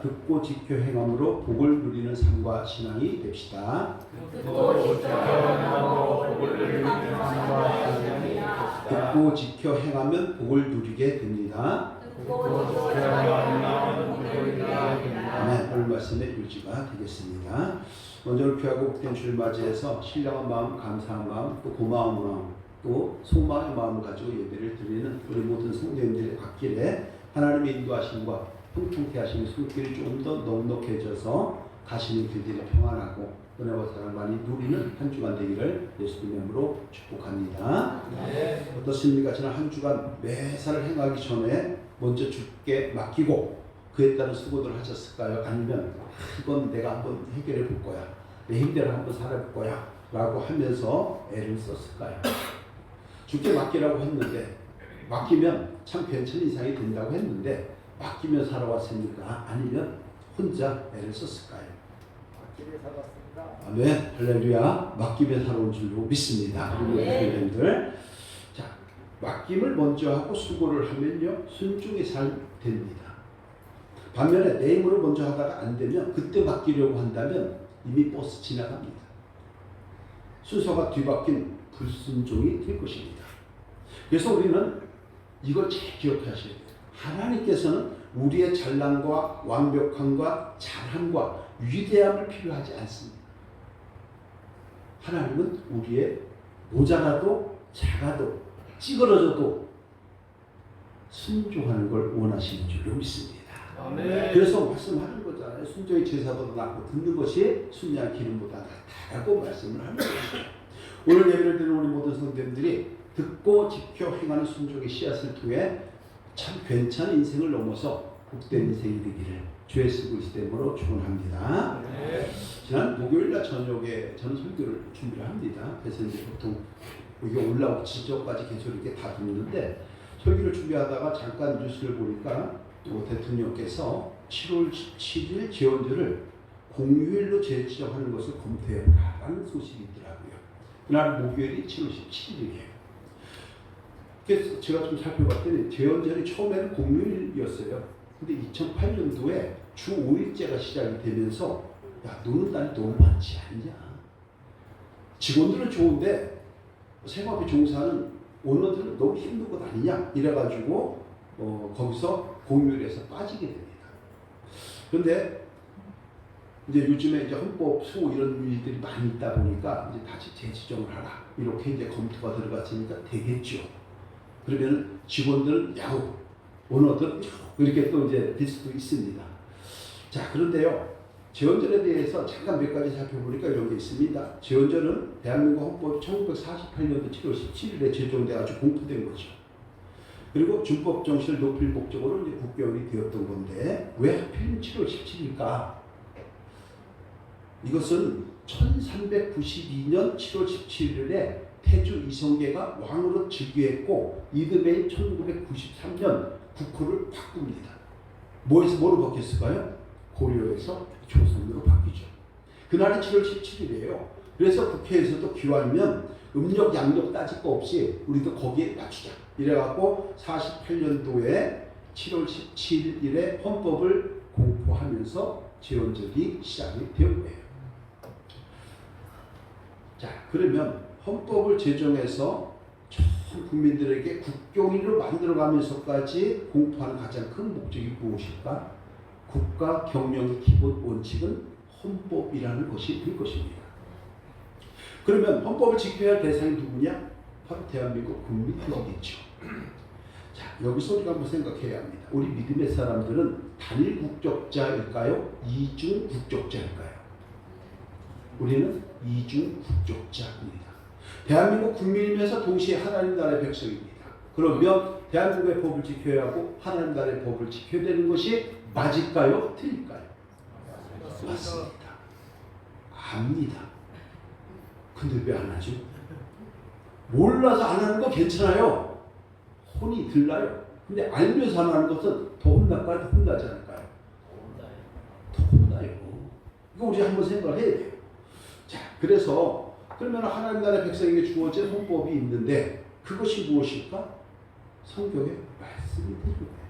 듣고 지켜 행함으로 복을 누리는 삶과 신앙이 됩시다. 듣고 지켜 행함으로 복을 누리는 삶과 신앙이 됩시다. 듣고 지켜 행하면 복을 누리게 됩니다. 듣고 지켜 행하면 복을 누리게 됩니다. 아멘. 오늘 말씀의 유지가 되겠습니다. 먼저 귀하고 복된 주를 맞이해서 신령한 마음, 감사한 마음, 또 고마운 마음, 또 소망의 마음을 가지고 예배를 드리는 우리 모든 성도님들의 앞길에 하나님의 인도하심과 통통케 하시는 손길이 좀 더 넉넉해져서 가시는 길들이 평안하고 은혜와 사랑을 많이 누리는 한 주간 되기를 예수님 이름으로 축복합니다. 네. 어떻습니까? 지난 한 주간 매사를 행하기 전에 먼저 주께 맡기고 그에 따른 수고들을 하셨을까요? 아니면 이건 내가 한번 해결해 볼 거야, 내 힘대로 한번 살아볼 거야 라고 하면서 애를 썼을까요? 주께 맡기라고 했는데, 맡기면 참 괜찮은 이상이 된다고 했는데 맡기면 살아왔습니까? 아니면 혼자 애를 썼을까요? 맡기며 살았습니다. 아멘. 할렐루야. 맡기며 살아온 줄로 믿습니다. 우리 교회님들, 자, 맡김을 먼저 하고 수고를 하면요 순종이 잘 됩니다. 반면에 내 힘으로 먼저 하다가 안 되면 그때 맡기려고 한다면 이미 버스 지나갑니다. 순서가 뒤바뀐 불순종이 될 것입니다. 그래서 우리는 이걸 잘 기억하셔야 돼요. 하나님께서는 우리의 잘남과 완벽함과 잘함과 위대함을 필요하지 않습니다. 하나님은 우리의 모자라도 작아도 찌그러져도 순종하는 걸 원하시는 줄로 믿습니다. 아멘. 그래서 말씀하는 거잖아요. 순종의 제사보다 낫고 듣는 것이 순양 기름보다 낫다라고 말씀을 하는 거예요. 오늘 예배를 드리는 우리 모든 성도님들이 듣고 지켜 행하는 순종의 씨앗을 통해 참 괜찮은 인생을 넘어서 복된 인생이 되기를 주의 쓰고 있음으로 축원합니다. 네. 지난 목요일날 저녁에 저는 설교를 준비를 합니다. 그래서 이제 보통 이게 올라오기 직전까지 계속 이렇게 다 듣는데, 설교를 준비하다가 잠깐 뉴스를 보니까 대통령께서 7월 17일 재헌절을 공휴일로 재지정하는 것을 검토해라라는 소식이 있더라고요. 그날 목요일이 7월 17일이에요. 그래서 제가 좀 살펴봤더니 재헌절이 처음에는 공휴일이었어요. 근데 2008년도에 주 5일제가 시작이 되면서 야, 노는 날이 너무 많지 않냐. 직원들은 좋은데 생업에 종사하는 오너들은 너무 힘든 것 아니냐 이래가지고 거기서 공휴일에서 빠지게 됩니다. 그런데 이제 요즘에 이제 헌법 수호 이런 일들이 많이 있다 보니까 이제 다시 재지정을 하라 이렇게 이제 검토가 들어갔으니까 되겠죠. 그러면 직원들은 야후, 오너들 이렇게 또 이제 될 수도 있습니다. 자, 그런데요, 재헌절에 대해서 잠깐 몇 가지 살펴보니까 이런 게 있습니다. 재헌절은 대한민국 헌법이 1948년도 7월 17일에 제정돼가지고 공포된 거죠. 그리고 준법 정신을 높일 목적으로 이제 국교일이 되었던 건데 왜 하필 7월 17일일까? 이것은 1392년 7월 17일에 태조 이성계가 왕으로 즉위했고 이듬해인 1993년 국호를 바꿉니다. 뭐로 바뀌었을까요? 고려에서 조선으로 바뀌죠. 그날이 7월 17일이에요. 그래서 국회에서도 기왕이면 음력 양력 따질 거 없이 우리도 거기에 맞추자. 이래갖고 48년도에 7월 17일에 헌법을 공포하면서 재헌절이 시작이 된 거예요. 자, 그러면 헌법을 제정해서 전 국민들에게 국경일로 만들어가면서까지 공포하는 가장 큰 목적이 무엇일까? 국가 경영의 기본 원칙은 헌법이라는 것이 될 것입니다. 그러면 헌법을 지켜야 할 대상이 누구냐? 바로 대한민국 국민들이겠죠. 자, 여기서 우리가 한번 생각해야 합니다. 우리 믿음의 사람들은 단일 국적자일까요? 이중 국적자일까요? 우리는 이중 국적자입니다. 대한민국 국민이면서 동시에 하나님 나라의 백성입니다. 그러면 대한민국의 법을 지켜야 하고 하나님 나라의 법을 지켜야 되는 것이 맞을까요? 틀릴까요? 맞습니다. 압니다. 근데 왜 안 하죠? 몰라서 안 하는 거 괜찮아요. 혼이 들나요? 근데 알면서 안 하는 것은 더 혼날까요? 혼나지 않을까요? 더 혼나요. 이거 우리 한번 생각을 해야 돼요. 자, 그래서 그러면 하나님 나라의 백성에게 주어진 헌법이 있는데 그것이 무엇일까? 성경의 말씀이 되는 거예요.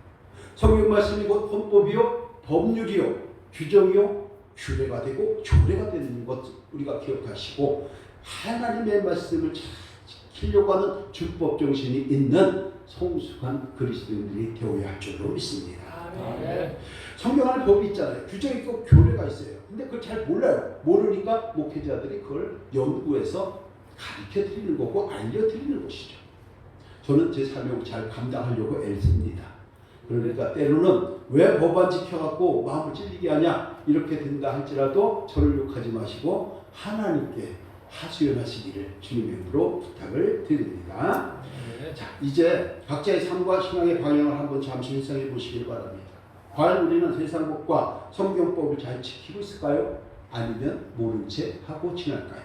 성경 말씀이 곧 헌법이요 법률이요, 규정이요, 규례가 되고 조례가 되는 것 우리가 기억하시고 하나님의 말씀을 잘 지키려고 하는 율법 정신이 있는 성숙한 그리스도인들이 되어야 할 줄로 믿습니다. 성경 안에 법이 있잖아요. 규정이 있고 교례가 있어요. 근데 그걸 잘 몰라요. 모르니까 목회자들이 그걸 연구해서 가르쳐 드리는 거고 알려 드리는 것이죠. 저는 제 사명을 잘 감당하려고 애씁니다. 그러니까 때로는 왜 법안 지켜갖고 마음을 찔리게 하냐 이렇게 된다 할지라도 저를 욕하지 마시고 하나님께 하소연하시기를 주님의 이름으로 부탁을 드립니다. 자, 이제 각자의 삶과 신앙의 방향을 한번 잠시 회상해 보시길 바랍니다. 과연 우리는 세상 법과 성경법을 잘 지키고 있을까요? 아니면 모른 채 하고 지날까요?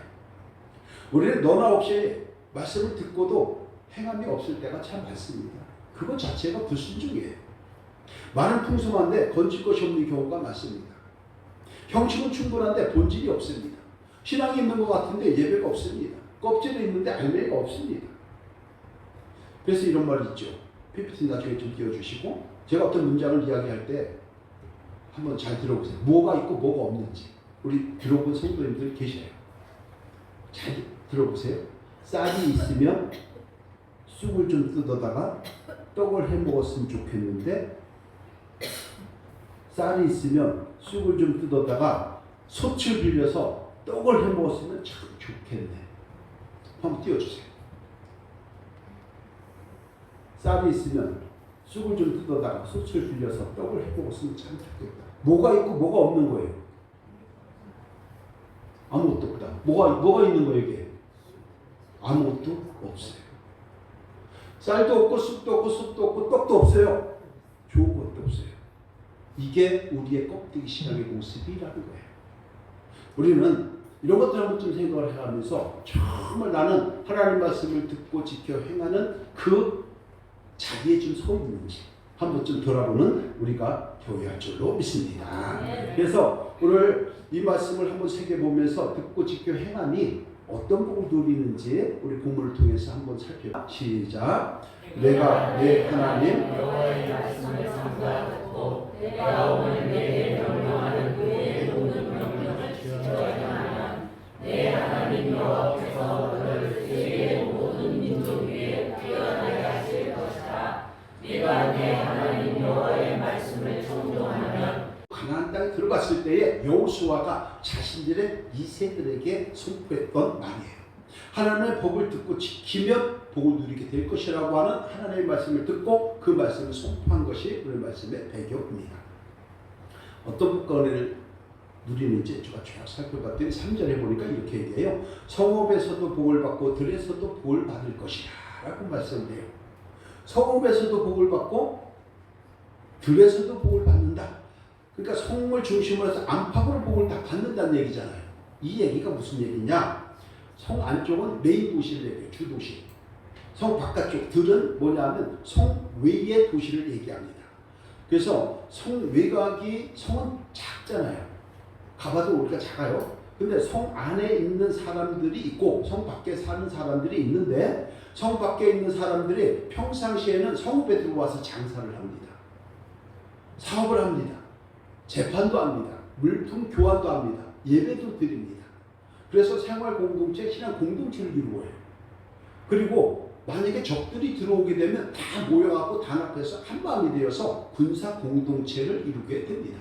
우리는 너나 없이 말씀을 듣고도 행함이 없을 때가 참 많습니다. 그것 자체가 불순종이에요. 말은 풍성한데 건질 것이 없는 경우가 많습니다. 형식은 충분한데 본질이 없습니다. 신앙이 있는 것 같은데 예배가 없습니다. 껍질이 있는데 알맹이가 없습니다. 그래서 이런 말이 있죠. PPT 나중에 좀 띄워주시고 제가 어떤 문장을 이야기할 때 한번 잘 들어보세요. 뭐가 있고 뭐가 없는지 우리 들어본 성도님들 계셔요. 잘 들어보세요. 쌀이 있으면 쑥을 좀 뜯어다가 떡을 해 먹었으면 좋겠는데 쌀이 있으면 쑥을 좀 뜯어다가 솥을 빌려서 떡을 해 먹었으면 참 좋겠네. 한번 띄워주세요. 쌀이 있으면 쑥을 좀 뜯어다가 솥을 빌려서 떡을 해 먹었으면 참 좋겠다. 뭐가 있고 뭐가 없는 거예요? 아무것도 없다. 뭐가 있는 거예요 이게? 아무것도 없어요. 쌀도 없고 쑥도 없고 솥도 없고 떡도 없어요. 좋은 것도 없어요. 이게 우리의 껍데기 신앙의 모습이라는 거예요. 우리는 이런 것들 한번 좀 생각을 해가면서 정말 나는 하나님 말씀을 듣고 지켜 행하는 그 자기의 좀 서 있는지 한번 좀 돌아보는 우리가 되어야 할 줄로 믿습니다. 그래서 오늘 이 말씀을 한번 새겨보면서 듣고 지켜 행하니 어떤 복을 누리는지 우리 본문을 통해서 한번 살펴볼게요. 시작. 내가 내 하나님 여호와의 말씀을 삼가듣고 내가 오늘 내게 명령하는 그의 모든 명령을 지켜 행하면 내 하나님 여호와께서 너를 세계 모든 민족 위에 뛰어나게 하실 것이다. 네가 내 하나님 여호와의 말씀을 청종하면 가나안 땅에 들어갔을 때에 여호수아가 자신들의 2세들에게 선포했던 말이에요. 하나님의 법을 듣고 지키면 복을 누리게 될 것이라고 하는 하나님의 말씀을 듣고 그 말씀을 선포한 것이 오늘 말씀의 배경입니다. 어떤 복과 은혜를 누리는지 제가 쭉 살펴봤더니 3절에 보니까 이렇게 얘기해요. 성읍에서도 복을 받고 들에서도 복을 받을 것이라 라고 말씀해요. 성읍에서도 복을 받고 들에서도 복을 받는다. 그러니까 성을 중심으로 해서 안팎으로 복을 다 받는다는 얘기잖아요. 이 얘기가 무슨 얘기냐? 성 안쪽은 메인 도시를 얘기해요. 주도시. 성 바깥쪽 들은 뭐냐면 성 외의 도시를 얘기합니다. 그래서 성 외곽이 성은 작잖아요. 가봐도 우리가 작아요. 근데 성 안에 있는 사람들이 있고 성 밖에 사는 사람들이 있는데 성 밖에 있는 사람들이 평상시에는 성읍에 들어와서 장사를 합니다. 사업을 합니다. 재판도 합니다. 물품 교환도 합니다. 예배도 드립니다. 그래서 생활 공동체, 신앙 공동체를 이루어요. 그리고 만약에 적들이 들어오게 되면 다 모여갖고 단합해서 한 마음이 되어서 군사 공동체를 이루게 됩니다.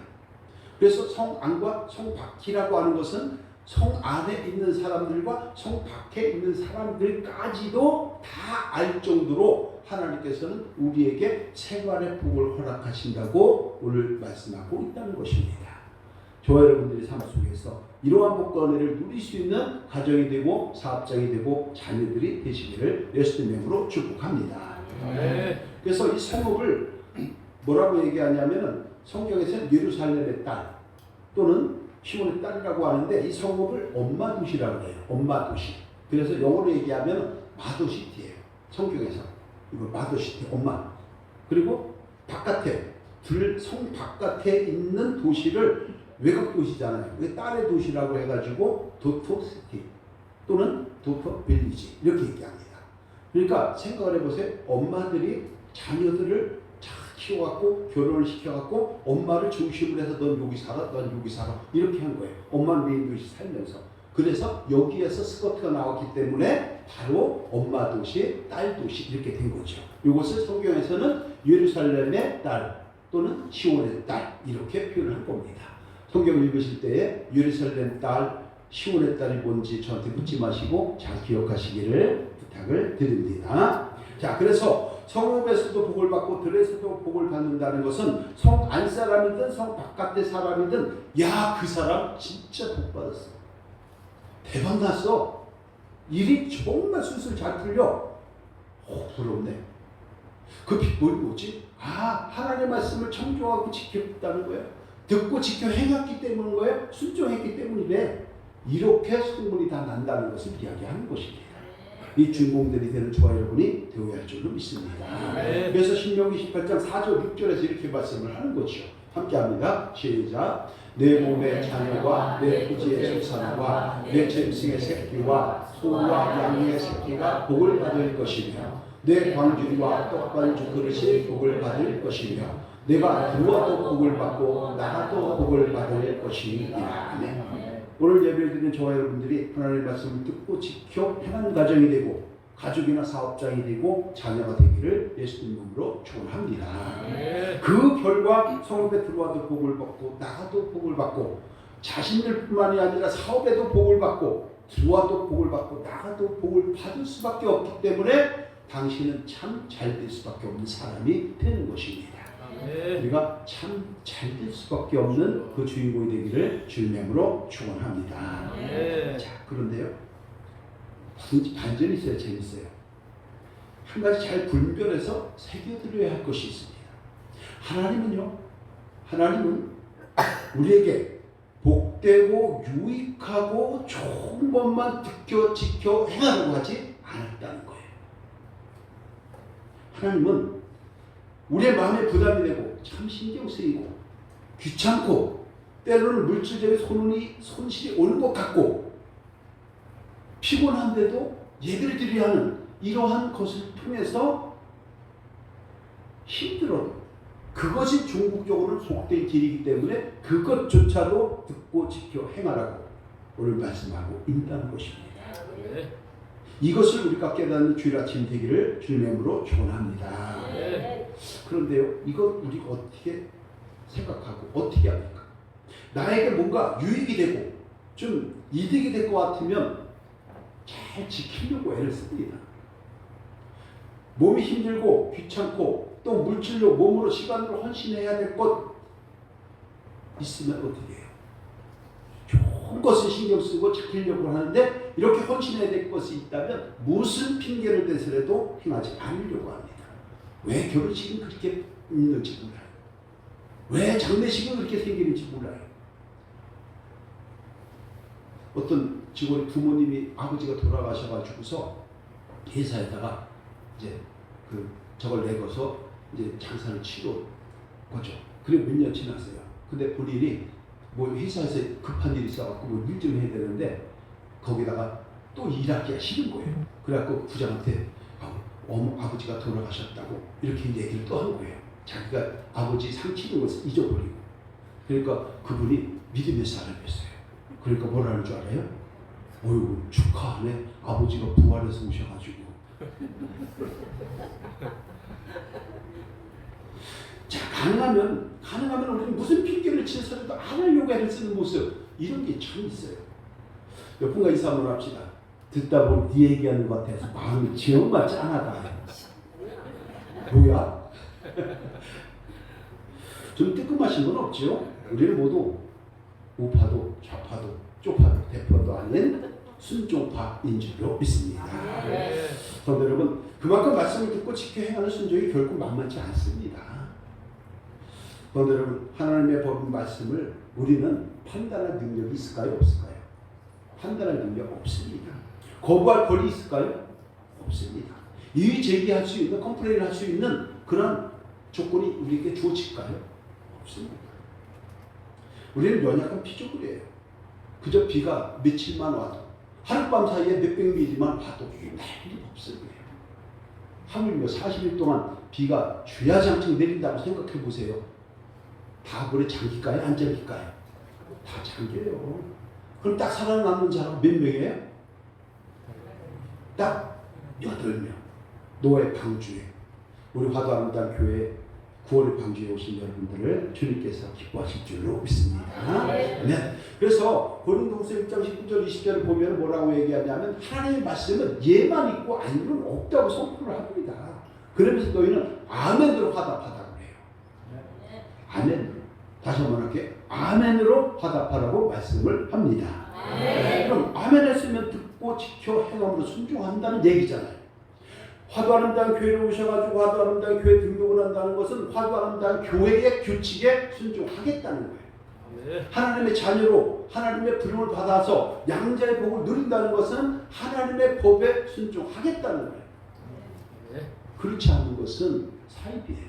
그래서 성 안과 성 밖이라고 하는 것은 성 안에 있는 사람들과 성 밖에 있는 사람들까지도 다 알 정도로 하나님께서는 우리에게 생활의 복을 허락하신다고 오늘 말씀하고 있다는 것입니다. 저와 여러분들의 삶 속에서 이러한 복과 은혜를 누릴 수 있는 가정이 되고 사업장이 되고 자녀들이 되시기를 예수님의 이름으로 축복합니다. 그래서 이 성읍을 뭐라고 얘기하냐면은 성경에서는 예루살렘의 딸 또는 시몬의 딸이라고 하는데 이 성읍을 엄마 도시라고 해요. 엄마 도시. 그래서 영어로 얘기하면 마더시티예요. 성경에서 이거 마더시티 엄마. 그리고 바깥에 성 바깥에 있는 도시를 외곽 도시잖아요. 왜 딸의 도시라고 해가지고 도토시티 또는 도토 빌리지 이렇게 얘기합니다. 그러니까 생각을 해보세요. 엄마들이 자녀들을 잘 키워갖고 결혼을 시켜갖고 엄마를 중심으로 해서 넌 여기 살아, 넌 여기 살아 이렇게 한 거예요. 엄마는 메인 도시 살면서. 그래서 여기에서 스커트가 나왔기 때문에 바로 엄마 도시, 딸 도시 이렇게 된 거죠. 이것을 성경에서는 예루살렘의 딸 또는 시온의 딸 이렇게 표현할 겁니다. 성경 읽으실 때에 예루살렘 딸, 시온의 딸이 뭔지 저한테 묻지 마시고 잘 기억하시기를 부탁을 드립니다. 자, 그래서 성읍에서도 복을 받고 들에서도 복을 받는다는 것은 성 안 사람이든 성 바깥의 사람이든 야, 그 사람 진짜 복 받았어. 대박 났어. 일이 정말 술술 잘 풀려. 부럽네. 그 빛이 뭐지? 아, 하나님의 말씀을 청조하고 지켰다는 거예요. 듣고 지켜 행했기 때문인 거예요. 순종했기 때문이래. 이렇게 소문이 다 난다는 것을 이야기하는 것입니다. 이 주인공들이 되는 저와 여러분이 되어야 할 줄로 믿습니다. 그래서 신명기 18장 4절 6절에서 이렇게 말씀을 하는 거죠. 함께 합니다. 시작. 내 몸의 자녀와 내 토지의 소산과 내 짐승의 새끼와 소와 양의 새끼가 복을 받을 것이며 내 광주리와 떡반주 그릇이 복을 받을 것이며 내가 들어와도 복을 받고 나가도 복을 받을 것이니라. 아멘. 오늘 예배를 드리는 저와 여러분들이 하나님의 말씀을 듣고 지켜 행하는 가정이 되고 가족이나 사업장이 되고 자녀가 되기를 예수님 이름으로 축원합니다. 그 결과 성읍에 들어와도 복을 받고 나가도 복을 받고 자신들뿐만이 아니라 사업에도 복을 받고 들어와도 복을 받고 나가도 복을 받을 수밖에 없기 때문에 당신은 참 잘 될 수밖에 없는 사람이 되는 것입니다. 우리가 참 잘 될 수밖에 없는 그 주인공이 되기를 주님으로 축원합니다. 자, 그런데요, 반전이 있어야 재밌어요. 한 가지 잘 분별해서 새겨드려야 할 것이 있습니다. 하나님은 우리에게 복되고 유익하고 좋은 것만 지켜 행하려고 하지 않았다는 거예요. 하나님은 우리의 마음에 부담이 되고 참 신경 쓰이고 귀찮고 때로는 물질적인 손실이 오는 것 같고 피곤한데도 예배를 드려야 하는 이러한 것을 통해서 힘들어도 그것이 종국적으로는 속된 길이기 때문에 그것조차도 듣고 지켜 행하라고 오늘 말씀하고 있다는 것입니다. 이것을 우리가 깨닫는 주일 아침 되기를 주님의 이름으로 축원합니다. 그런데요, 이거 우리가 어떻게 생각하고 어떻게 합니까? 나에게 뭔가 유익이 되고 좀 이득이 될 것 같으면 잘 지키려고 애를 씁니다. 몸이 힘들고 귀찮고 또 물질로 몸으로 시간으로 헌신해야 될 것 있으면 어떻게 해요? 좋은 것을 신경 쓰고 지키려고 하는데 이렇게 헌신해야 될 것이 있다면 무슨 핑계를 대서라도 행하지 않으려고 합니다. 왜 결혼식은 그렇게 있는지 몰라요. 왜 장례식은 그렇게 생기는지 몰라요. 어떤 직원이 부모님이 아버지가 돌아가셔가지고서 회사에다가 이제 저걸 내고서 이제 장사를 치러 거죠. 그리고 몇 년 지났어요. 근데 본인이 뭐 회사에서 급한 일이 있어갖고 뭐 일 좀 해야 되는데 거기다가 또 일하기가 싫은 거예요. 그래갖고 부장한테 아버지가 돌아가셨다고 이렇게 얘기를 또 한 거예요. 자기가 아버지 상치는 것을 잊어버리고. 그러니까 그분이 믿음의 사람이었어요. 그러니까 뭐라는 줄 알아요? 어휴, 축하하네. 아버지가 부활해서 오셔가지고. 자, 가능하면 우리는 무슨 핑계를 치서라도 안 하려고 애를 쓰는 모습, 이런 게 참 있어요. 몇 분과 인사 한번 합시다. 듣다 보면 네 얘기하는 것 같아서 마음이 정말 짠하다. 뭐야? 좀 뜨끔하신 건 없죠? 우리는 모두 우파도 좌파도 쪽파도 대파도 아닌 순종파인 줄로 믿습니다. 그런데 여러분, 그만큼 말씀을 듣고 지켜 행하는 순종이 결코 만만치 않습니다. 그런데 여러분, 하나님의 법 말씀을 우리는 판단할 능력이 있을까요? 없을까요? 판단할 능력 없습니다. 거부할 권리 있을까요? 없습니다. 이의 제기할 수 있는, 컴플레인을 할 수 있는 그런 조건이 우리에게 주어질까요? 없습니다. 우리는 연약한 피조물이에요. 그저 비가 며칠만 와도 하룻밤 사이에 몇백 미리만 와도 난리 없을 거예요. 하물며 40일 동안 비가 주야장창 내린다고 생각해 보세요. 다 물에 잠길까요? 안 잠길까요? 다 잠겨요. 그럼 딱 살아남는 사람 몇 명이에요? 딱 8명. 노예 방주에. 우리 화도아름다운 교회 9월의 방주에 오신 여러분들을 주님께서 기뻐하실 줄로 믿습니다. 네. 그래서 고린도후서 1장 19절 20절을 보면 뭐라고 얘기하냐면 하나님의 말씀은 예만 있고 아니면 없다고 선포를 합니다. 그러면서 너희는 아멘으로 화답하다고 해요. 아멘. 다시 한번 할게요. 아멘으로 화답하라고 말씀을 합니다. 그럼 아멘 했으면 듣고 지켜 행함으로 순종한다는 얘기잖아요. 화도아름다운 교회로 오셔가지고 화도아름다운 교회 등록을 한다는 것은 화도아름다운 교회의 규칙에 순종하겠다는 거예요. 하나님의 자녀로 하나님의 부름을 받아서 양자의 복을 누린다는 것은 하나님의 법에 순종하겠다는 거예요. 그렇지 않은 것은 사입이에요.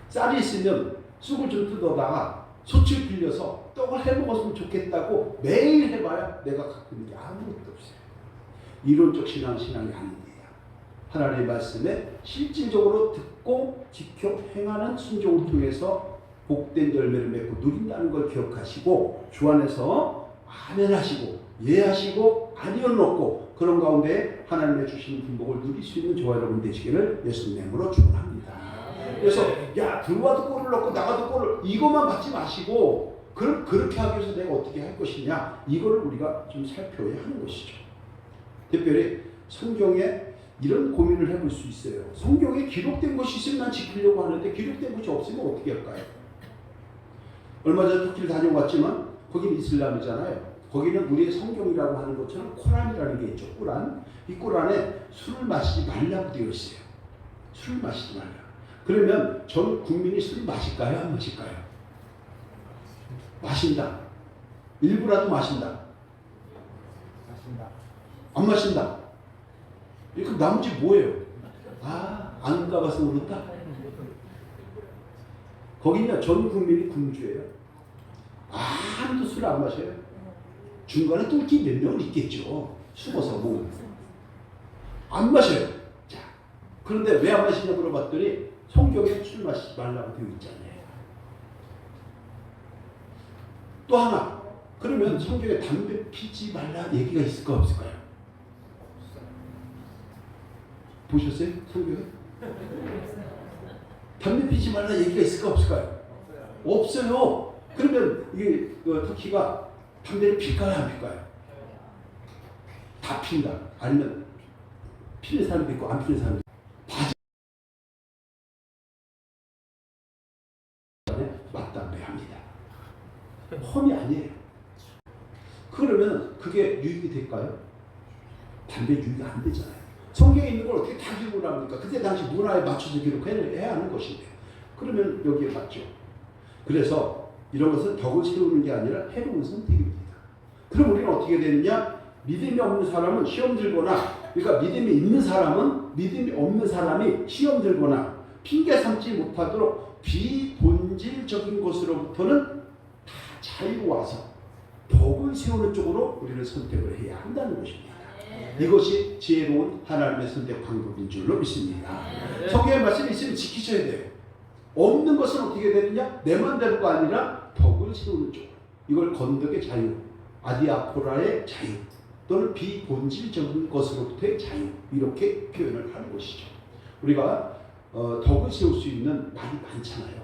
쌀이 있으면 쑥을 좀 뜯어다가 솥을 빌려서 떡을 해먹었으면 좋겠다고 매일 해봐야 내가 갖고 있는 게 아무것도 없어요. 이론적 신앙이 아닙니다. 하나님의 말씀에 실질적으로 듣고 지켜 행하는 순종을 통해서 복된 열매를 맺고 누린다는 걸 기억하시고 주 안에서 아멘 하시고 예 하시고 아니요는 없고 그런 가운데 하나님의 주신 분복을 누릴 수 있는 저와 여러분 되시기를 예수님의 이름으로 축원합니다. 그래서 야 들어와도 골을 넣고 나가도 골을 이것만 받지 마시고 그럼 그렇게 하기 위해서 내가 어떻게 할 것이냐 이거를 우리가 좀 살펴야 하는 것이죠. 특별히 성경에 이런 고민을 해볼 수 있어요. 성경에 기록된 것이 있으면 난 지키려고 하는데 기록된 것이 없으면 어떻게 할까요? 얼마 전에 터키를 다녀왔지만 거기는 이슬람이잖아요. 거기는 우리의 성경이라고 하는 것처럼 코란이라는 게 있죠. 코란. 이 코란에 술을 마시지 말라고 되어 있어요. 술을 마시지 말라. 그러면 전 국민이 술을 마실까요? 안 마실까요? 마신다. 일부라도 마신다. 마신다. 안 마신다. 그럼 나머지 뭐예요? 안 가봐서 모른다. 거기는 전 국민이 군주예요. 아무도 술 안 마셔요. 중간에 뚫기 몇 명은 있겠죠. 숨어서 뭐. 안 마셔요. 자, 그런데 왜 안 마시냐 물어봤더니 성경에 술 마시지 말라고 되어 있잖아요. 또 하나. 그러면 성경에 담배 피지 말라 얘기가 있을까 없을까요? 보셨어요? 성경에? 담배 피지 말라 얘기가 있을까 없을까요? 없어요. 그러면 이게 터키가 담배를 필까요 안 필까요? 다 핀다. 아니면 피는 사람도 있고 안 피는 사람도 있고. 맞담배 합니다. 험이 아니에요. 그러면 그게 유익이 될까요? 담배 유익이 안 되잖아요. 성경에 있는 걸 어떻게 다 기록을 합니까? 그때 당시 문화에 맞춰서 기록해야 하는 것인데 그러면 여기에 맞죠. 그래서 이런 것은 덕을 세우는 게 아니라 해로운 선택입니다. 그럼 우리는 어떻게 되느냐? 믿음이 없는 사람은 시험 들거나 그러니까 믿음이 있는 사람은 믿음이 없는 사람이 시험 들거나 핑계 삼지 못하도록 비본질적인 것으로부터는 다 자유로워서 덕을 세우는 쪽으로 우리는 선택을 해야 한다는 것입니다. 이것이 지혜로운 하나님의 선택 방법인 줄로 믿습니다. 성경의 말씀이 있으면 지키셔야 돼요. 없는 것은 어떻게 되느냐? 내 맘대로가 아니라 덕을 세우는 쪽. 이걸 건덕의 자유, 아디아포라의 자유 또는 비본질적인 것으로부터의 자유 이렇게 표현을 하는 것이죠. 우리가 덕을 세울 수 있는 말이 많잖아요.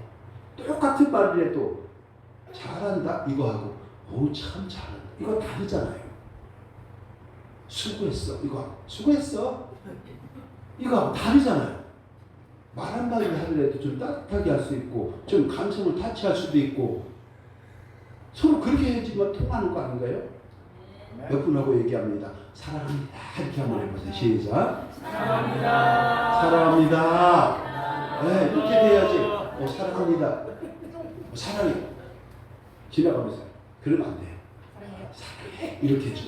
똑같은 말을 해도 잘한다 이거 하고 참 잘한다 이거 다르잖아요. 수고했어 이거 수고했어 이거 다르잖아요. 말 한마디를 하더라도 좀 따뜻하게 할 수 있고 좀 감성을 타치할 수도 있고 서로 그렇게 해야지만 통하는 거 아닌가요? 몇 분하고 얘기합니다. 사랑합니다 이렇게 한번 해보세요. 시작. 사랑합니다. 사랑합니다. 네, 이렇게 돼야지. 사랑합니다. 사랑해. 지나가면서 그러면 안 돼요. 사랑해 이렇게 해줘.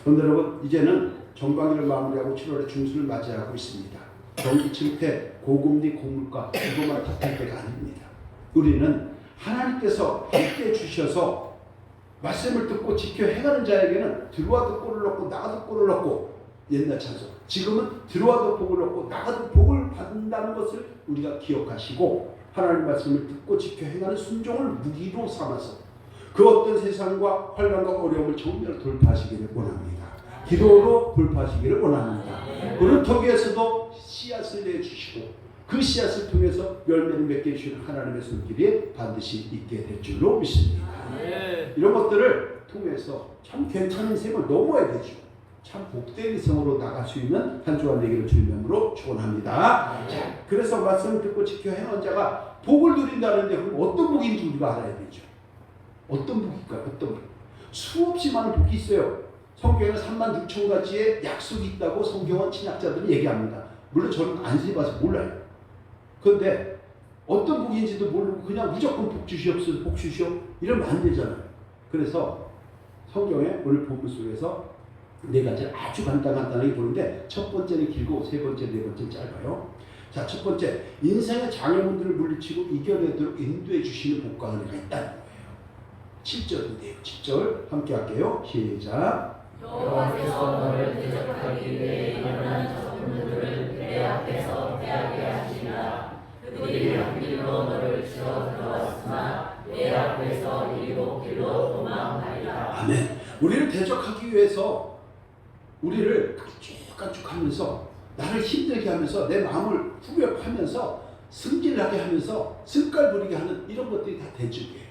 그런데 여러분 이제는 전반기를 마무리하고 7월에 중순을 맞이하고 있습니다. 경기 침체, 고금리, 고물가 이것만 탓할 때가 아닙니다. 우리는 하나님께서 함께 주셔서 말씀을 듣고 지켜 행하는 자에게는 들어와도 골을 넣고 나가도 골을 넣고 옛날 찬송. 지금은 들어와도 복을 얻고 나가도 복을 받는다는 것을 우리가 기억하시고 하나님 말씀을 듣고 지켜 행하는 순종을 무기로 삼아서 그 어떤 세상과 환난과 어려움을 정말 돌파하시기를 원합니다. 기도로 돌파하시기를 원합니다. 그런 터기에서도 씨앗을 내주시고 그 씨앗을 통해서 열매를 맺게 해주시는 하나님의 손길이 반드시 있게 될 줄로 믿습니다. 이런 것들을 통해서 참 괜찮은 생을 넘어야 되죠. 참 복된 인생으로 나갈 수 있는 한 주간 되기를 주의 이름으로 축원합니다. 자, 그래서 말씀을 듣고 지켜 행한 자가 복을 누린다는데 그럼 어떤 복인지 우리가 알아야 되죠. 어떤 복일까요? 어떤 복? 수없이 많은 복이 있어요. 성경에는 36,000가지의 약속이 있다고 성경은 신학자들이 얘기합니다. 물론 저는 안 세봐서 몰라요. 그런데 어떤 복인지도 모르고 그냥 무조건 복 주시옵소서, 복 주시오 이러면 안 되잖아요. 그래서 성경에 오늘 본문 속에서 네 가지를 아주 간단하게 보는데 첫 번째는 길고 세 번째, 네 번째는 짧아요. 자, 첫 번째, 인생의 장애물들을 물리치고 이겨내도록 인도해 주시는 복과 은혜가 있다는 거예요. 7절인데요. 7절 함께 할게요. 시작. 여호와께서 너를 대적하기 위해 일어난 적군들을 내 앞에서 패하게 하시리라. 그들이 한 길로 너를 치러 들어왔으나 내 앞에서 일곱 길로 도망하리라. 아멘. 우리를 대적하기 위해서 우리를 깐죽깐죽하면서 나를 힘들게 하면서 내 마음을 후벼파면서 승질나게 하면서 승깔 부리게 하는 이런 것들이 다 대적이에요.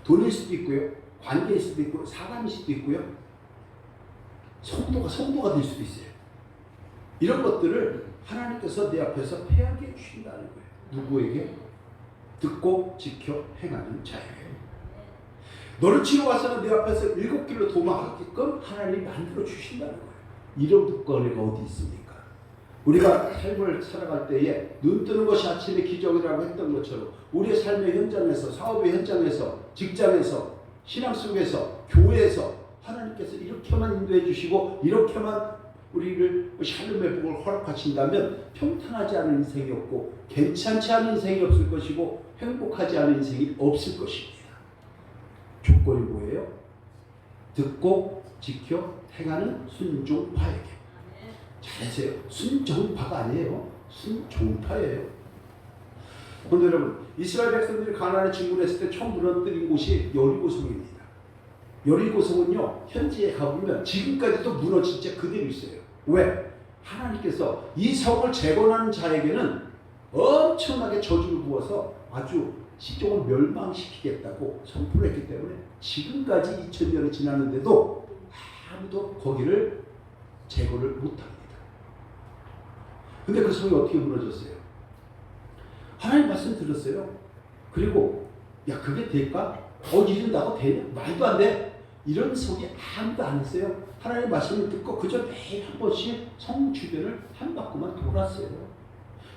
돈일 수도 있고요. 관계일 수도 있고 사람일 수도 있고요. 성도가 될 수도 있어요. 이런 것들을 하나님께서 내 앞에서 패하게 해주신다는 거예요. 누구에게? 듣고 지켜 행하는 자에게. 너를 치러 와서는 내 앞에서 일곱 길로 도망하게끔 하나님이 만들어 주신다는 거예요. 이런 복권이가 어디 있습니까? 우리가 삶을 살아갈 때에 눈 뜨는 것이 아침의 기적이라고 했던 것처럼 우리의 삶의 현장에서, 사업의 현장에서, 직장에서, 신앙 속에서, 교회에서 하나님께서 이렇게만 인도해 주시고 이렇게만 우리를 샬롬의 복을 허락하신다면 평탄하지 않은 인생이 없고 괜찮지 않은 인생이 없을 것이고 행복하지 않은 인생이 없을 것입니다. 조건이 뭐예요? 듣고 지켜 행하는 순종파에게. 잘하세요. 순종파가 아니에요. 순종파예요. 그런데 여러분, 이스라엘 백성들이 가나안에 진군했을 때 처음 무너뜨린 곳이 여리고성입니다. 여리고성은요, 현지에 가보면 지금까지도 무너진 채 그대로 있어요. 왜? 하나님께서 이 성을 재건하는 자에게는 엄청나게 저주를 부어서 아주 시종을 멸망시키겠다고 선포를 했기 때문에 지금까지 2000년이 지났는데도 아무도 거기를 재건을 못합니다. 근데 그 성이 어떻게 무너졌어요? 하나님 말씀 들었어요. 그리고 야 그게 될까? 이런다고 되냐? 말도 안 돼. 이런 성이 아무도 안 했어요. 하나님 말씀을 듣고 그저 매일 한 번씩 성 주변을 한 바퀴만 돌았어요.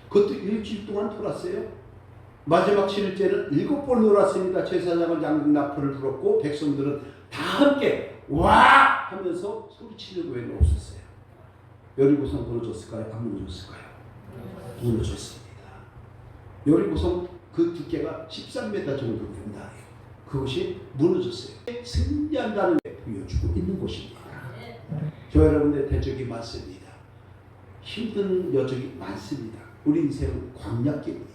그것도 일주일 동안 돌았어요. 마지막 7일째는 7번 놀았습니다. 제사장은 양등 나팔을 불었고 백성들은 다 함께 와 하면서 소리치는 외에는 없었어요. 여리고성 무너졌을까요? 안 무너졌을까요? 무너졌습니다. 여리고성 그 두께가 13m 정도 된다. 그것이 무너졌어요. 승리한다는 게 보여주고 있는 곳입니다. 저 여러분의 대적이 많습니다. 힘든 여적이 많습니다. 우리 인생은 광야길입니다.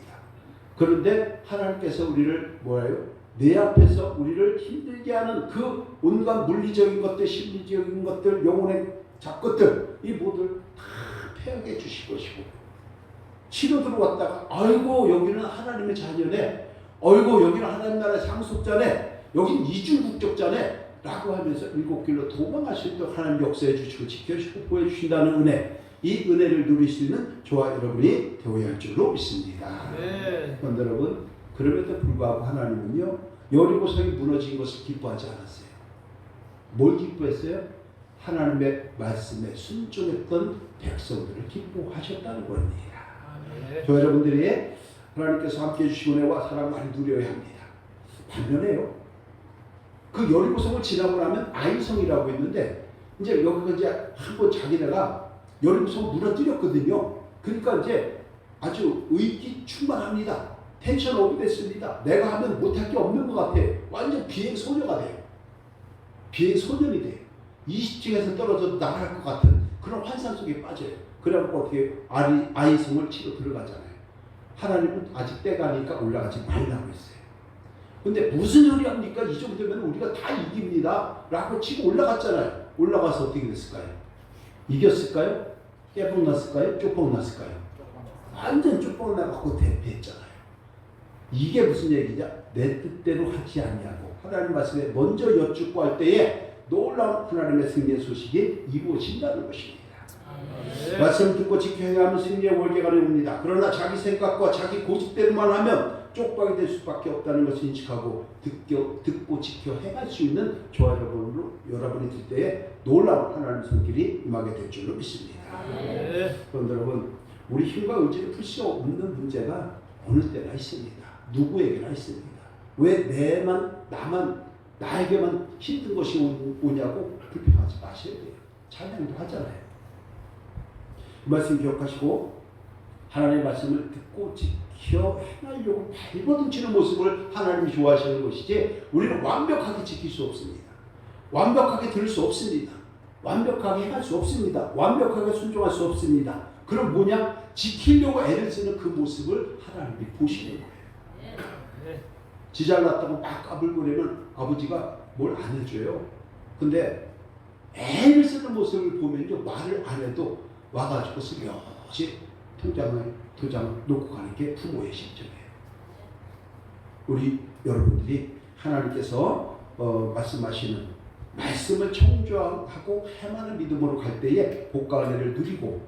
그런데 하나님께서 우리를 뭐예요? 내 앞에서 우리를 힘들게 하는 그 온갖 물리적인 것들, 심리적인 것들, 영혼의 잡것들 이 모두 다 패하게 해주실 것이고 치러 들어왔다가 아이고 여기는 하나님의 자녀네, 아이고 여기는 하나님 나라의 상속자네, 여긴 이중국적자네 라고 하면서 일곱 길로 도망하실 때 하나님 역사해 주시고 지켜주시고 보여주신다는 은혜, 이 은혜를 누릴 수 있는 저와 여러분이 되어야 할 줄로 믿습니다. 그런데 여러분, 그럼에도 불구하고 하나님은요 여리고성이 무너진 것을 기뻐하지 않았어요. 뭘 기뻐했어요? 하나님의 말씀에 순종했던 백성들을 기뻐하셨다는 겁니다. 저 여러분들이 하나님께서 함께해 주신 은혜와 사랑 많이 누려야 합니다. 반면에요, 그 여리고성을 지나고 나면 아이성이라고 있는데 이제 여기가 이제 한번 자기네가 여리고성 무너뜨렸거든요. 그러니까 이제 아주 의기 충만합니다. 텐션업이 됐습니다. 내가 하면 못할 게 없는 것 같아. 완전 비행소녀가 돼요. 비행소년이 돼요. 20층에서 떨어져도 날아갈 것 같은 그런 환상 속에 빠져요. 그래갖고 어떻게 아이 성을 치러 들어가잖아요. 하나님은 아직 때가니까 올라가지 말라고 했어요. 근데 무슨 소리 합니까? 이 정도면 우리가 다 이깁니다 라고 치고 올라갔잖아요. 올라가서 어떻게 됐을까요? 이겼을까요? 깨복났을까요? 쪽복났을까요? 완전 쪽복나갖고 대패했잖아요. 이게 무슨 얘기냐? 내 뜻대로 하지 않냐고 하나님 말씀에 먼저 여쭙고 할 때에 놀라운 하나님의 승리의 소식이 이루어진다는 것입니다. 말씀 듣고 지켜 행하면 승리의 월계가 옵니다. 그러나 자기 생각과 자기 고집대로만 하면 쪽박이 될 수밖에 없다는 것을 인식하고 듣고 지켜 행할 수 있는 저와 여러분이 들 때에 놀라운 하나님의 손길이 임하게 될 줄로 믿습니다. 그런데 여러분, 우리 힘과 의지를 풀 수 없는 문제가 어느 때나 있습니다. 누구에게나 있습니다. 왜 나에게만 힘든 것이 오냐고 불평하지 마셔야 돼요. 찬양도 하잖아요. 그 말씀 기억하시고 하나님의 말씀을 듣고 지켜 행하려고 발버둥치는 모습을 하나님이 좋아하시는 것이지 우리는 완벽하게 지킬 수 없습니다. 완벽하게 들을 수 없습니다. 완벽하게 할 수 없습니다. 완벽하게 순종할 수 없습니다. 그럼 뭐냐? 지키려고 애를 쓰는 그 모습을 하나님이 보시는 거예요. 지잘났다고 막 까불거리면 아버지가 뭘 안 해줘요. 근데 애를 쓰는 모습을 보면요, 말을 안 해도 와가지고 스며시 도장을 놓고 가는 게 부모의 심정이에요. 우리 여러분들이 하나님께서 말씀하시는 말씀을 청조하고 행하는 믿음으로 갈 때에 복과 은혜를 누리고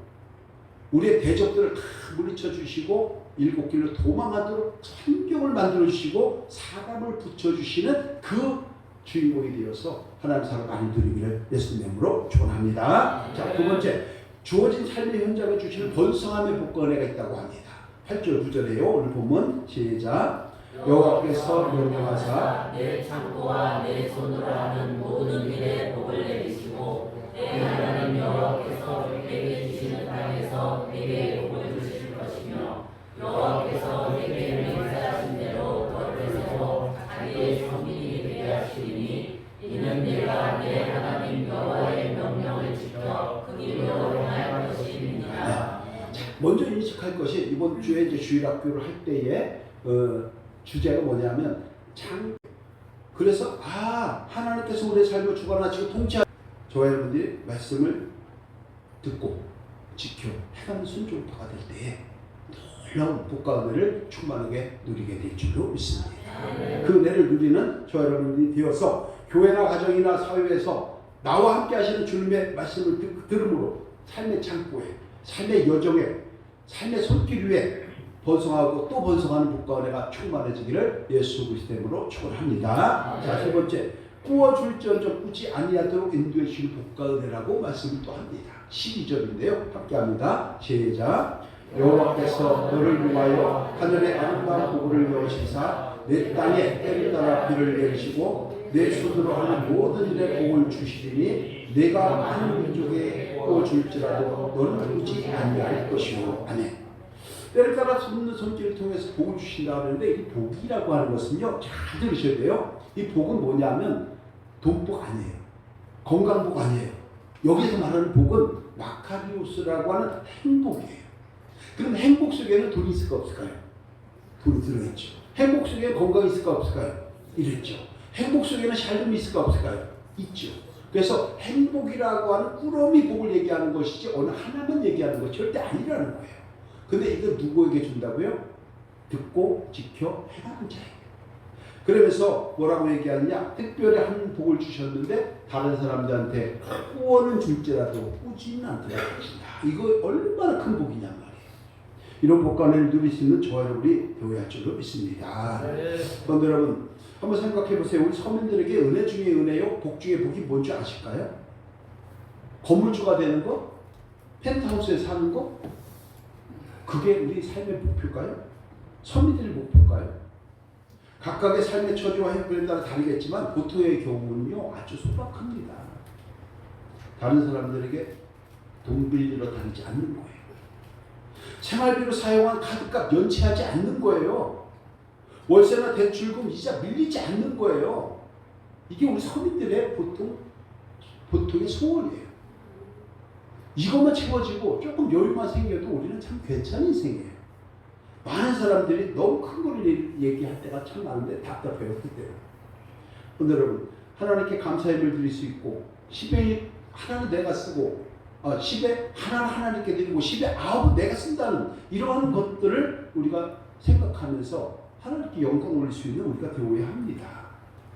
우리의 대적들을 다 물리쳐 주시고 일곱 길로 도망하도록 환경을 만들어 주시고 사람을 붙여 주시는 그 주인공이 되어서 하나님 사랑 많이 누리기를 예수님의 이름으로 축원합니다. 자, 두 번째, 주어진 삶의 현장에 주시는 번성함의 복과 은혜가 있다고 합니다. 8절 9절에요. 오늘 보면 시작. 여호와께서 명령하사 내 창고와 내 손으로 하는 모든 일에 복을 내리시고 내 하나님 여호와께서 내게 주시는 땅에서 내게 복을 주실 것이며 여호와께서 내게 맹세하신 대로 너를 세워 자기의 성민이 되게 하시리니 이는 내가 내 하나님 여호와의 명령을 지켜 그 길로 행할 것입니다. 먼저 인식할 것이 이번 주에 이제 주일학교를 할 때에 주제가 뭐냐면 그래서 하나님께서 우리의 삶을 주관하시고 통치하 저와 여러분들이 말씀을 듣고 지켜 행하는 순종파가 될 때에 놀라운 복과 은혜를 충만하게 누리게 될 줄로 믿습니다. 그 은혜를 누리는 저와 여러분들이 되어서 교회나 가정이나 사회에서 나와 함께 하시는 주님의 말씀을 들음으로 삶의 창고에, 삶의 여정에, 삶의 손길 위에 번성하고 또 번성하는 복과 은혜가 충만해지기를 예수 그리스도의 이름으로 축원합니다. 자, 세 번째, 꾸어줄지언정 꾸지 아니하도록 인도해 주시는 복과 은혜라고 말씀을 또 합니다. 12절인데요. 함께합니다. 시작. 여호와께서 너를 위하여 하늘의 아름다운 복을 여시사 내 땅에 때를 따라 비를 내리시고 내 손으로 하는 모든 일에 복을 주시리니 내가 많은 민족에 꾸어줄지라도 너는 꾸지 아니할 것이요. 아멘. 때를 따라 솟는 손길을 통해서 복을 주신다고 하는데 이 복이라고 하는 것은요, 잘 들으셔야 돼요. 이 복은 뭐냐면 돈복 아니에요. 건강복 아니에요. 여기서 말하는 복은 마카리오스라고 하는 행복이에요. 그럼 행복 속에는 돈이 있을까 없을까요? 돈이 들어있죠. 행복 속에는 건강이 있을까 없을까요? 이랬죠. 행복 속에는 삶이 있을까 없을까요? 있죠. 그래서 행복이라고 하는 꾸러미 복을 얘기하는 것이지 어느 하나만 얘기하는 것 절대 아니라는 거예요. 근데 이거 누구에게 준다고요? 듣고 지켜 행하는 자에게. 그러면서 뭐라고 얘기하느냐? 특별히 한 복을 주셨는데 다른 사람들한테 꾸어는 줄지라도 꾸지는 않더라도 이거 얼마나 큰 복이냐 말이에요. 이런 복과 은혜를 누릴 수 있는 저와 여러분이 되어야 할 줄로 믿습니다. 그런데 여러분 한번 생각해 보세요. 우리 서민들에게 은혜 중에 은혜요, 복 중에 복이 뭔지 아실까요? 건물주가 되는 거? 펜트하우스에 사는 거? 그게 우리 삶의 목표일까요? 서민들의 목표일까요? 각각의 삶의 처지와 형편에 따라 다르겠지만 보통의 경우는요 아주 소박합니다. 다른 사람들에게 돈 빌리러 다니지 않는 거예요. 생활비로 사용한 카드값 연체하지 않는 거예요. 월세나 대출금 이자 밀리지 않는 거예요. 이게 우리 서민들의 보통의 소원이에요. 이것만 채워지고 조금 여유만 생겨도 우리는 참 괜찮은 인생이에요. 많은 사람들이 너무 큰 거를 얘기할 때가 참 많은데 답답해요. 그때는. 근데 여러분, 하나님께 감사함을 드릴 수 있고 10에 하나는 내가 쓰고 10에 하나는 하나님께 드리고 10에 9은 내가 쓴다는 이러한 것들을 우리가 생각하면서 하나님께 영광 올릴 수 있는 우리가 되어야 합니다.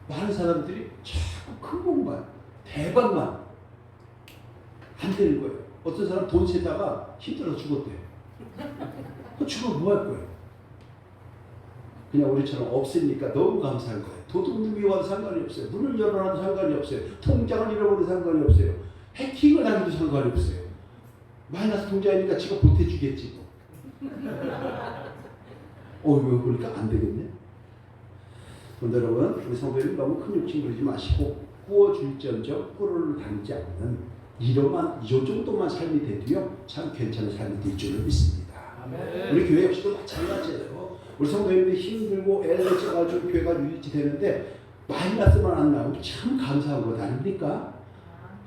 많은 사람들이 자꾸 큰 것만 대박만 안 되는 거예요. 어떤 사람 돈 세다가 힘들어서 죽었대요. 죽으면 뭐 할 거예요? 그냥 우리처럼 없으니까 너무 감사한 거예요. 도둑놈이 와도 상관이 없어요. 문을 열어놔도 상관이 없어요. 통장을 잃어버려도 상관이 없어요. 해킹을 하기도 상관이 없어요. 마이너스 통장이니까 지가 보태주겠지. 이거 보니까 안 되겠네. 그런데 여러분, 우리 성도님 너무 큰 욕심 부리지 마시고 구워줄지언정 꿀을 담지 않는 이 정도만 삶이 돼도요 참 괜찮은 삶이 될 줄을 믿습니다. 아멘. 우리 교회 역시도 마찬가지예요. 우리 성도님들이 힘들고 애를 써가지고 교회가 유지되는데 마이너스만 안 나오면 참 감사한 것 아닙니까?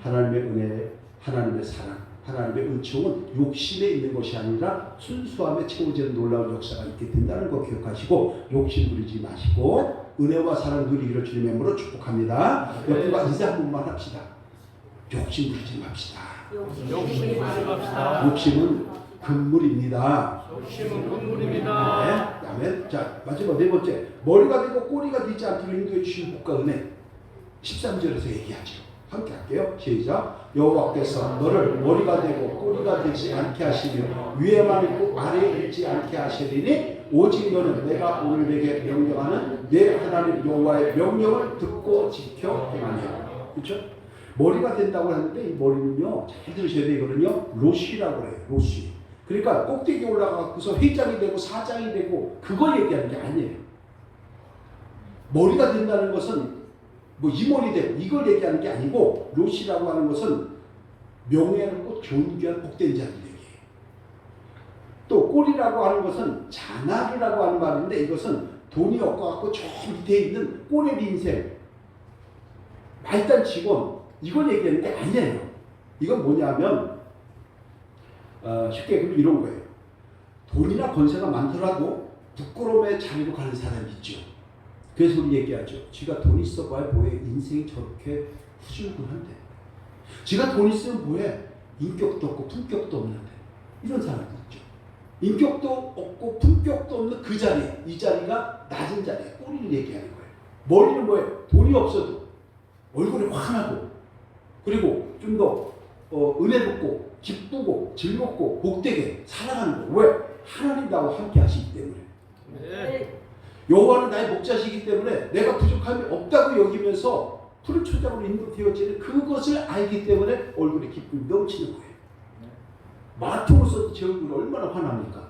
하나님의 은혜, 하나님의 사랑, 하나님의 은총은 욕심에 있는 것이 아니라 순수함에 채워지는 놀라운 역사가 있게 된다는 거 기억하시고 욕심 부리지 마시고 은혜와 사랑 누리기를 주님의 이름으로 축복합니다. 여러분과 인사 한 번만 합시다. 욕심 부리지 맙시다. 욕심 부리지 맙시다. 욕심은 금물입니다. 욕심은 금물입니다. 네, 아멘. 자, 마지막 네 번째, 머리가 되고 꼬리가 되지 않도록 인도해 주신 복과 은혜. 13절에서 얘기하죠. 함께 할게요. 시작. 여호와께서 너를 머리가 되고 꼬리가 되지 않게 하시며 위에만 있고 아래에 있지 않게 하시리니 오직 너는 내가 오늘 내게 명령하는 내 하나님 여호와의 명령을 듣고 지켜 행하며. 그렇죠? 머리가 된다고 하는데 이 머리는요, 잘 들으셔야 돼요. 이거는요, 로시라고 해요. 로시. 그러니까 꼭대기 올라가고서 회장이 되고 사장이 되고 그걸 얘기하는 게 아니에요. 머리가 된다는 것은 뭐 임원이 되고 이걸 얘기하는 게 아니고 로시라고 하는 것은 명예롭고 존귀한 복된 자들 얘기해요. 또 꼴이라고 하는 것은 자나르라고 하는 말인데 이것은 돈이 없고 저 밑에 있는 꼴의 인생 말단 직원 이걸 얘기하는 게 아니에요. 이건 뭐냐면 쉽게 이런 거예요. 돈이나 권세가 많더라도 부끄러움의 자리로 가는 사람이 있죠. 그래서 우리 얘기하죠. 지가 돈 있어봐야 뭐해. 인생이 저렇게 후줄근한데. 지가 돈 있으면 뭐해. 인격도 없고 품격도 없는데. 이런 사람들 있죠. 인격도 없고 품격도 없는 그 자리, 이 자리가 낮은 자리에 꼬리를 얘기하는 거예요. 머리는 뭐해. 돈이 없어도 얼굴이 환하고 그리고 좀 더 은혜롭고 기쁘고 즐겁고 복되게 살아가는 거예요. 왜? 하나님 나와 함께 하시기 때문에. 네. 여호와는 나의 목자시기 때문에 내가 부족함이 없다고 여기면서 푸른 초장으로 인도되어지는 그것을 알기 때문에 얼굴에 기쁨이 넘치는 거예요. 마통을 써도 제 얼굴이 얼마나 환합니까?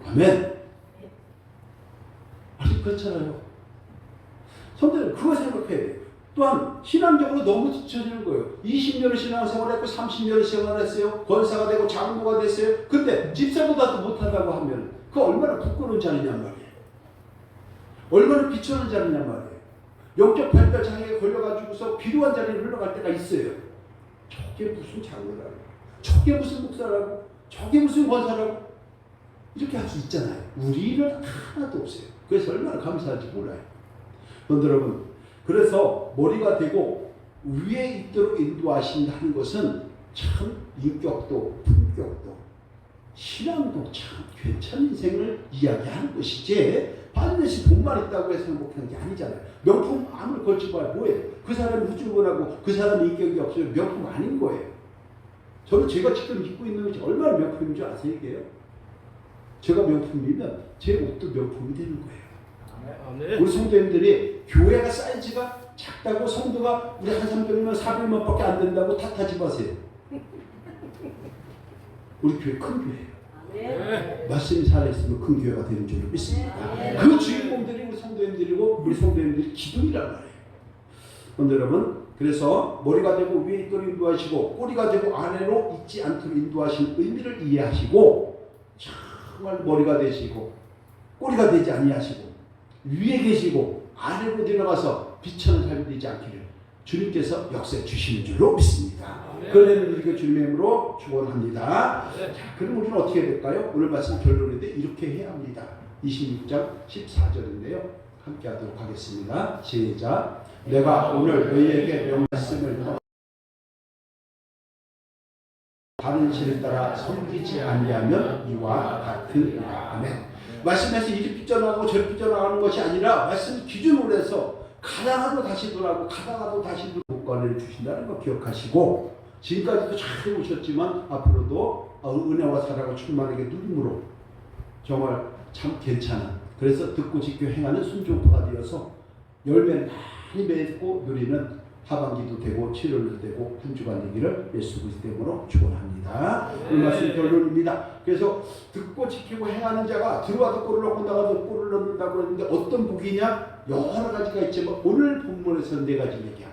아멘. 아직 그렇잖아요. 성도님 그거 생각해야 돼요. 또한 신앙적으로 너무 뒤처지는 거예요. 20년을 신앙생활했고 30년을 생활했어요. 권사가 되고 장로가 됐어요. 근데 집사보다도 못한다고 하면 그 얼마나 부끄러운 자리냔 말이에요. 얼마나 비천한 자리냔 말이에요. 영적 발달 장애에 걸려가지고서 필요한 자리를 흘러갈 때가 있어요. 저게 무슨 장로라고, 저게 무슨 목사라고, 저게 무슨 권사라고 이렇게 할 수 있잖아요. 우리는 하나도 없어요. 그래서 얼마나 감사한지 몰라요. 그런데 여러분, 그래서 머리가 되고 위에 있도록 인도하신다는 것은 참 인격도 품격도 신앙도 참 괜찮은 인생을 이야기하는 것이지 반드시 돈만 있다고 해서 행복한 게 아니잖아요. 명품 아무리 걸치고 봐야 뭐예요? 그 사람이 후줄근하고 그 사람이 인격이 없어요. 명품 아닌 거예요. 저는 제가 지금 입고 있는 것이 얼마나 명품인 줄 아세요? 이게요? 제가 명품이면 제 옷도 명품이 되는 거예요. 우리 성도님들이 교회가 사이즈가 작다고 성도가 우리 한 300명 400명 밖에 안 된다고 탓하지 마세요. 우리 교회 큰 교회예요. 네. 말씀이 살아있으면 큰 교회가 되는 줄 믿습니다. 그 주인공들이 우리 성도님들이고 우리 성도님들이 기둥이란 말이에요. 그런데 여러분, 그래서 머리가 되고 위에 있도록 인도하시고 꼬리가 되고 아래로 있지 않도록 인도하신 의미를 이해하시고 정말 머리가 되시고 꼬리가 되지 아니하시고 위에 계시고 아래로 내려가서 비천한 삶이 되지 않기를 주님께서 역사해 주시는 줄로 믿습니다. 그러면 우리가 주님의 이름으로 축원합니다. 자, 그럼 우리는 어떻게 해야 될까요? 오늘 말씀 결론인데 이렇게 해야 합니다. 26장 14절인데요. 함께 하도록 하겠습니다. 시작. 내가 오늘 너희에게 말씀을 다른 신을 따라 섬기지 아니하면 이와 같으니라. 아멘. 말씀에서 이리 삐져나가고 저리 삐져나가는 것이 아니라 말씀 기준으로 해서 가다가도 다시 돌아오고 가다가도 다시 복권을 주신다는 거 기억하시고, 지금까지도 잘 오셨지만 앞으로도 은혜와 사랑과 충만하게 누림으로 정말 참 괜찮은, 그래서 듣고 지켜 행하는 순종파가 되어서 열매를 많이 맺고 누리는 하반기도 되고 7월도 되고 한 주간 되기를 예수 그리스도 이름으로 축원합니다. 이 말씀 결론입니다. 그래서 듣고 지키고 행하는 자가 들어와도 골을 넣고 나가도 골을 넣는다고 그러는데 어떤 복이냐? 여러 가지가 있지만 오늘 본문에서 네 가지 얘기합니다.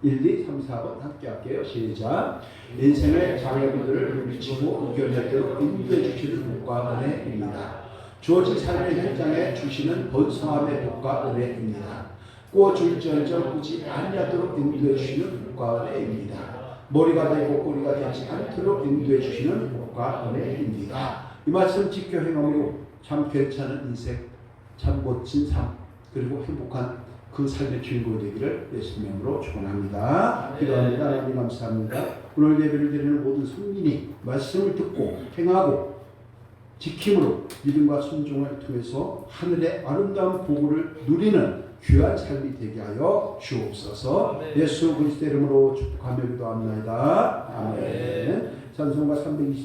1, 2, 3, 4번 함께 할게요. 시작. 인생의 장애물들을 미치고 이겨내도록 인도해 주시는 복과 은혜입니다. 주어진 삶의 현장에 주시는 번성함의 복과 은혜입니다. 꼬줄전절 꾸지 아니하도록 인도해 주시는 복과 은혜입니다. 머리가 되고 꼬리가 되지 않도록 인도해 주시는 복과 은혜입니다. 이 말씀 지켜 행함으로 참 괜찮은 인생, 참 멋진 삶, 그리고 행복한 그 삶의 주인공이 되기를 예수님의 이름으로 축원합니다. 기도합니다. 하나님 감사합니다. 오늘 예배를 드리는 모든 성민이 말씀을 듣고 행하고 지킴으로 믿음과 순종을 통해서 하늘의 아름다운 보고를 누리는 귀한 삶이 되게 하여 주옵소서. 예수 그리스도 이름으로 축복하며 기도합니다. 아멘. 찬송가 320